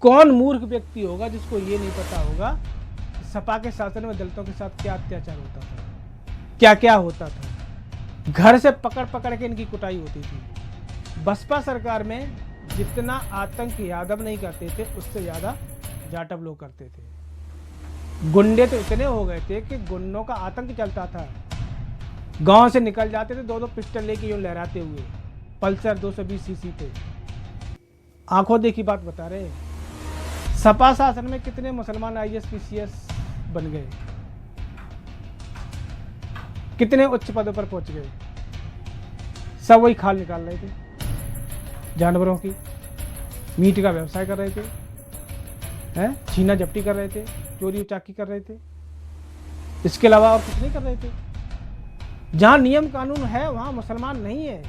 कौन मूर्ख व्यक्ति होगा जिसको ये नहीं पता होगा कि सपा के शासन में दलितों के साथ क्या अत्याचार होता था, क्या क्या होता था। घर से पकड़ पकड़ के इनकी कुटाई होती थी। बसपा सरकार में जितना आतंक यादव नहीं करते थे उससे ज्यादा जाटव लोग करते थे। गुंडे तो इतने हो गए थे कि गुंडों का आतंक चलता था। गांव से निकल जाते थे दो दो पिस्टल लेके यूं लहराते हुए, पल्सर 220 सीसी पे। आंखों देखी बात बता रहे हैं। सपा शासन में कितने मुसलमान आईएएस पीसीएस बन गए, कितने उच्च पदों पर पहुंच गए। सब वही खाल निकाल रहे थे, जानवरों की मीट का व्यवसाय कर रहे थे, हैं छीना झपटी कर रहे थे, चोरी उचाकी कर रहे थे। इसके अलावा और कुछ नहीं कर रहे थे। जहां नियम कानून है वहां मुसलमान नहीं है।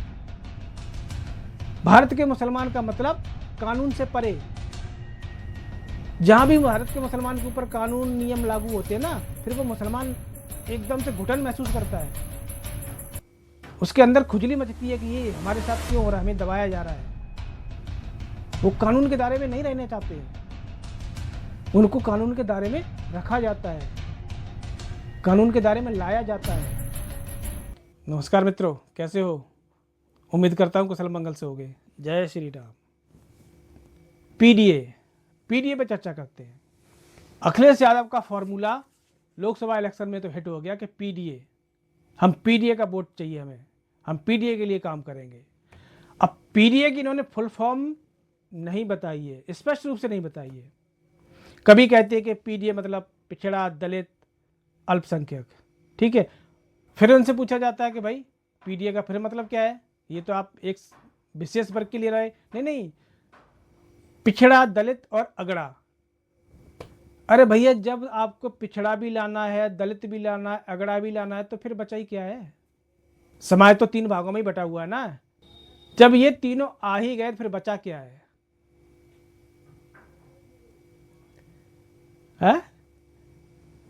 भारत के मुसलमान का मतलब कानून से परे। जहां भी भारत के मुसलमान के ऊपर कानून नियम लागू होते हैं ना, फिर वो मुसलमान एकदम से घुटन महसूस करता है। उसके अंदर खुजली मचती है कि ये हमारे साथ क्यों हो रहा है, हमें दबाया जा रहा है। वो कानून के दायरे में नहीं रहना चाहते हैं। उनको कानून के दायरे में रखा जाता है, कानून के दायरे में लाया जाता है। नमस्कार मित्रों, कैसे हो? उम्मीद करता हूं कुशल मंगल से होगे। जय श्री राम। पीडीए पे चर्चा करते हैं। अखिलेश यादव का फॉर्मूला लोकसभा इलेक्शन में तो हिट हो गया कि पीडीए, हम पीडीए का वोट चाहिए हमें, हम पीडीए के लिए काम करेंगे। अब पीडीए की इन्होंने फुल फॉर्म नहीं बताई है, स्पष्ट रूप से नहीं बताई है। कभी कहते हैं कि पीडीए मतलब पिछड़ा, दलित, अल्पसंख्यक, ठीक है। फिर उनसे पूछा जाता है कि भाई पीडीए का फिर मतलब क्या है? ये तो आप एक विशेष वर्ग के लिए रहे। नहीं, पिछड़ा, दलित और अगड़ा। अरे भैया, जब आपको पिछड़ा भी लाना है, दलित भी लाना है, अगड़ा भी लाना है, तो फिर बचा ही क्या है? समाज तो 3 भागों में ही बटा हुआ है ना। जब ये तीनों आ ही गए फिर बचा क्या है?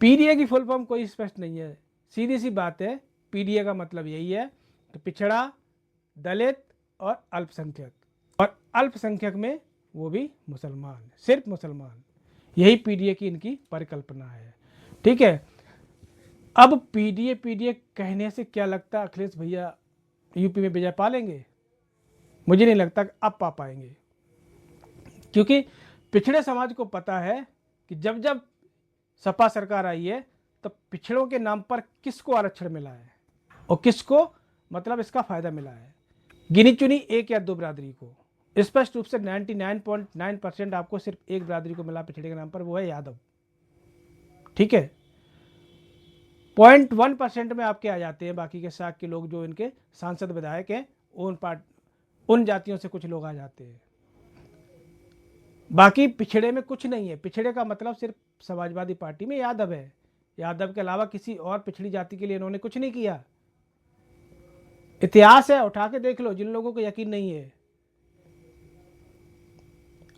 पीडीए की फुल फॉर्म कोई स्पष्ट नहीं है। सीधी सी बात है, पीडीए का मतलब यही है कि पिछड़ा, दलित और अल्पसंख्यक, और अल्पसंख्यक में वो भी मुसलमान, सिर्फ मुसलमान। यही पीडीए की इनकी परिकल्पना है, ठीक है। अब पीडीए पीडीए कहने से क्या लगता है अखिलेश भैया यूपी में विजय पा लेंगे? मुझे नहीं लगता कि अब पा पाएंगे, क्योंकि पिछड़े समाज को पता है कि जब जब सपा सरकार आई है तो पिछड़ों के नाम पर किसको आरक्षण मिला है और किसको मतलब इसका फायदा मिला है। गिनी चुनी एक या दो बिरादरी को, स्पष्ट रूप से 99.9% आपको सिर्फ एक बिरादरी को मिला पिछड़े के नाम पर, वो है यादव, ठीक है। 0.1% में आपके आ जाते हैं बाकी के साथ के लोग, जो इनके सांसद विधायक हैं, उन जातियों से कुछ लोग आ जाते हैं। बाकी पिछड़े में कुछ नहीं है। पिछड़े का मतलब सिर्फ समाजवादी पार्टी में यादव है। यादव के अलावा किसी और पिछड़ी जाति के लिए इन्होंने कुछ नहीं किया। इतिहास है, उठा के देख लो जिन लोगों को यकीन नहीं है।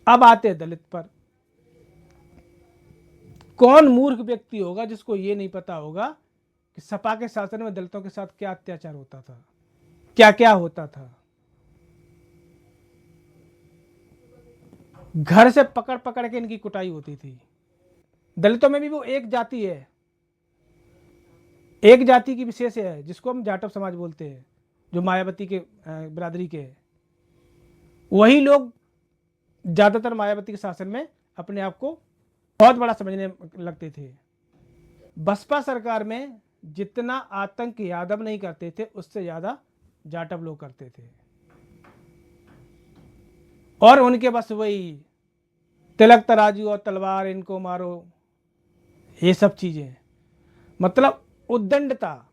अब आते हैं दलित पर। कौन मूर्ख व्यक्ति होगा जिसको ये नहीं पता होगा कि सपा के शासन में दलितों के साथ क्या अत्याचार होता था, क्या क्या होता था। घर से पकड़ पकड़ के इनकी कुटाई होती थी। दलितों में भी वो एक जाति है, एक जाति की विशेष है जिसको हम जाटव समाज बोलते हैं, जो मायावती के बिरादरी के है। वही लोग ज्यादातर मायावती के शासन में अपने आप को बहुत बड़ा समझने लगते थे। बसपा सरकार में जितना आतंक यादव नहीं करते थे उससे ज्यादा जाटव लोग करते थे, और उनके बस वही तिलक तराजू और तलवार, इनको मारो, ये सब चीजें, मतलब उद्दंडता।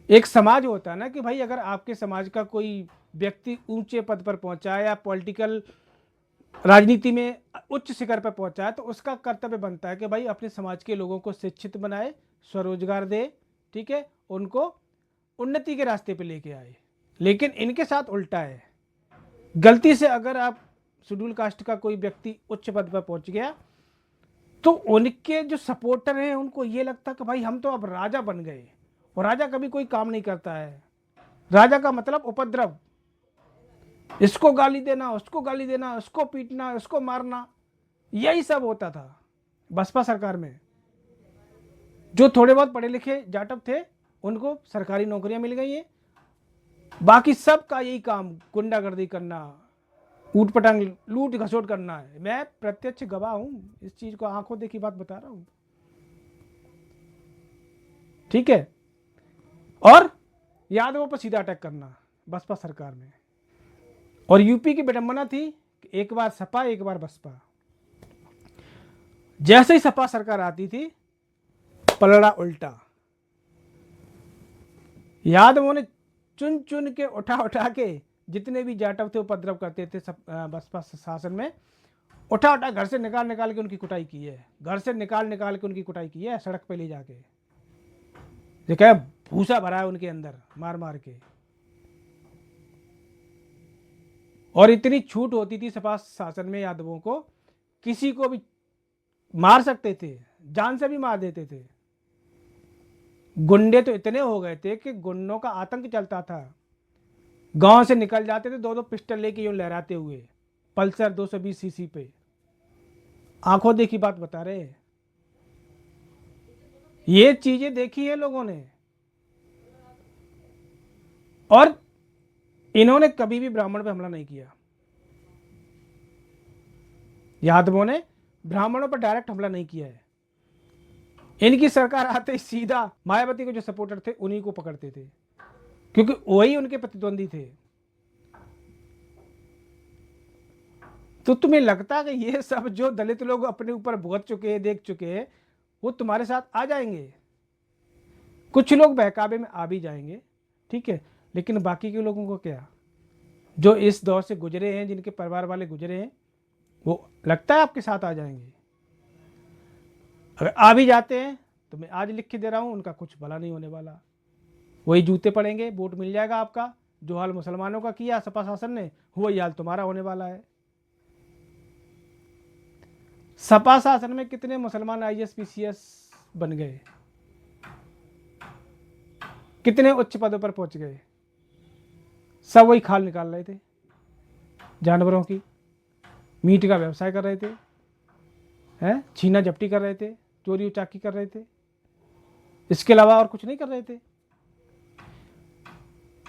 एक समाज होता है ना कि भाई अगर आपके समाज का कोई व्यक्ति ऊंचे पद पर पहुंचा है या पॉलिटिकल राजनीति में उच्च शिखर पर पहुंचा है, तो उसका कर्तव्य बनता है कि भाई अपने समाज के लोगों को शिक्षित बनाए, स्वरोजगार दे, ठीक है, उनको उन्नति के रास्ते पे लेके आए। लेकिन इनके साथ उल्टा है। गलती से अगर आप शेड्यूल कास्ट का कोई व्यक्ति उच्च पद पर पहुंच गया तो उनके जो सपोर्टर हैं उनको ये लगता है कि भाई हम तो अब राजा बन गए, और राजा कभी कोई काम नहीं करता है। राजा का मतलब उपद्रव। इसको गाली देना, उसको गाली देना, उसको पीटना, उसको मारना, यही सब होता था बसपा सरकार में। जो थोड़े बहुत पढ़े लिखे जाटव थे उनको सरकारी नौकरियां मिल गई हैं, बाकी सब का यही काम गुंडागर्दी करना, ऊट पटांग लूट घसोट करना है। मैं प्रत्यक्ष गवाह हूं इस चीज को, आंखों देखी बात बता रहा हूं, ठीक है। और यादवों पर सीधा अटैक करना बसपा सरकार में। और यूपी की विडंबना थी कि एक बार सपा एक बार बसपा, जैसे ही सपा सरकार आती थी पलड़ा उल्टा। यादवों ने चुन चुन के उठा उठा के जितने भी जाटव थे उपद्रव करते थे बसपा शासन में, उठा उठा घर से निकाल निकाल के उनकी कुटाई की है, घर से निकाल निकाल के उनकी कुटाई की है, सड़क पे ले जाके जो क्या भूसा भरा है उनके अंदर मार मार के। और इतनी छूट होती थी सपा शासन में, यादवों को किसी को भी मार सकते थे, जान से भी मार देते थे। गुंडे तो इतने हो गए थे कि गुंडों का आतंक चलता था। गांव से निकल जाते थे दो दो पिस्टल लेके यूं लहराते हुए पल्सर 220 सीसी पे। आंखों देखी बात बता रहे, ये चीजें देखी है लोगों ने। और इन्होंने कभी भी ब्राह्मण पे हमला नहीं किया, यादवों ने ब्राह्मणों पर डायरेक्ट हमला नहीं किया है। इनकी सरकार आते ही सीधा मायावती के जो सपोर्टर थे उन्हीं को पकड़ते थे, क्योंकि वही उनके प्रतिद्वंदी थे। तो तुम्हें लगता है कि ये सब जो दलित लोग अपने ऊपर भुगत चुके हैं, देख चुके हैं, वो तुम्हारे साथ आ जाएंगे? कुछ लोग बहकावे में आ भी जाएंगे, ठीक है, लेकिन बाकी के लोगों को क्या, जो इस दौर से गुजरे हैं, जिनके परिवार वाले गुजरे हैं, वो लगता है आपके साथ आ जाएंगे? अगर आ भी जाते हैं तो मैं आज लिख के दे रहा हूं, उनका कुछ भला नहीं होने वाला। वही जूते पड़ेंगे, वोट मिल जाएगा आपका। जो हाल मुसलमानों का किया सपा शासन ने, वही हाल तुम्हारा होने वाला है। सपा शासन में कितने मुसलमान आईएएस पीसीएस बन गए, कितने उच्च पदों पर पहुंच गए? सब वही खाल निकाल रहे थे, जानवरों की मीट का व्यवसाय कर रहे थे, हैं, छीना झपटी कर रहे थे, चोरी उचाकी कर रहे थे, इसके अलावा और कुछ नहीं कर रहे थे।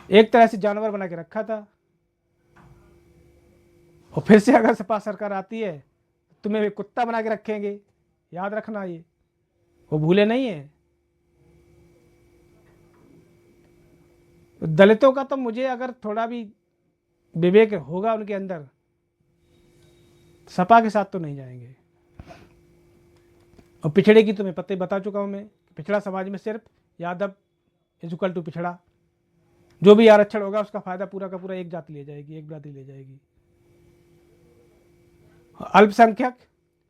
एक तरह से जानवर बना के रखा था। और फिर से अगर सपा सरकार आती है तो तुम्हें वे कुत्ता बना के रखेंगे, याद रखना, ये वो भूले नहीं है। दलितों का तो मुझे अगर थोड़ा भी विवेक होगा उनके अंदर, सपा के साथ तो नहीं जाएंगे। और पिछड़े की तुम्हें पता ही बता चुका हूं मैं, पिछड़ा समाज में सिर्फ यादव इक्वल टू पिछड़ा, जो भी आरक्षण होगा उसका फायदा पूरा का पूरा एक जाति ले जाएगी, एक जाति ले जाएगी। अल्पसंख्यक,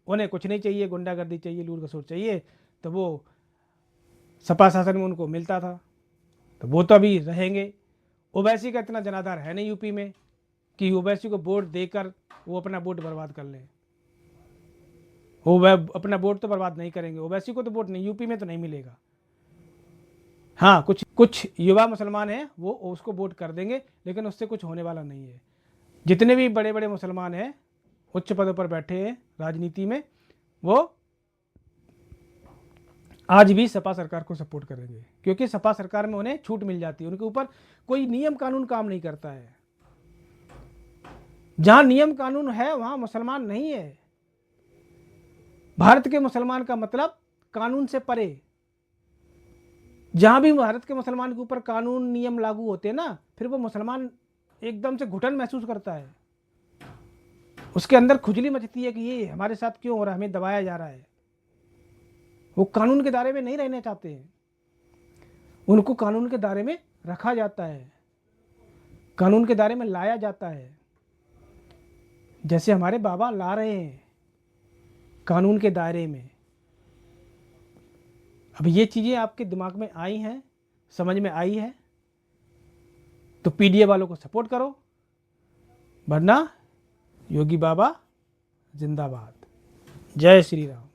उन्हें कुछ नहीं चाहिए, गुंडागर्दी चाहिए, लूट खसोट चाहिए, तो वो सपा शासन में उनको मिलता था, तो वो तो अभी रहेंगे। ओवैसी का इतना जनाधार है नहीं यूपी में कि ओवैसी को वोट देकर वो अपना वोट बर्बाद कर लें। वो अपना वोट तो बर्बाद नहीं करेंगे, ओवैसी को तो वोट नहीं, यूपी में तो नहीं मिलेगा। हाँ, कुछ कुछ युवा मुसलमान हैं वो उसको वोट कर देंगे, लेकिन उससे कुछ होने वाला नहीं है। जितने भी बड़े बड़े मुसलमान हैं उच्च पदों पर बैठे हैं राजनीति में, वो आज भी सपा सरकार को सपोर्ट करेंगे, क्योंकि सपा सरकार में उन्हें छूट मिल जाती है, उनके ऊपर कोई नियम कानून काम नहीं करता है। जहां नियम कानून है वहां मुसलमान नहीं है। भारत के मुसलमान का मतलब कानून से परे। जहां भी भारत के मुसलमान के ऊपर कानून नियम लागू होते हैं ना, फिर वो मुसलमान एकदम से घुटन महसूस करता है, उसके अंदर खुजली मचती है कि ये हमारे साथ क्यों हो रहा है, हमें दबाया जा रहा है। वो कानून के दायरे में नहीं रहना चाहते हैं, उनको कानून के दायरे में रखा जाता है, कानून के दायरे में लाया जाता है, जैसे हमारे बाबा ला रहे हैं कानून के दायरे में। अब ये चीज़ें आपके दिमाग में आई हैं, समझ में आई है, तो पीडीए वालों को सपोर्ट करो, वरना योगी बाबा जिंदाबाद। जय श्री राम।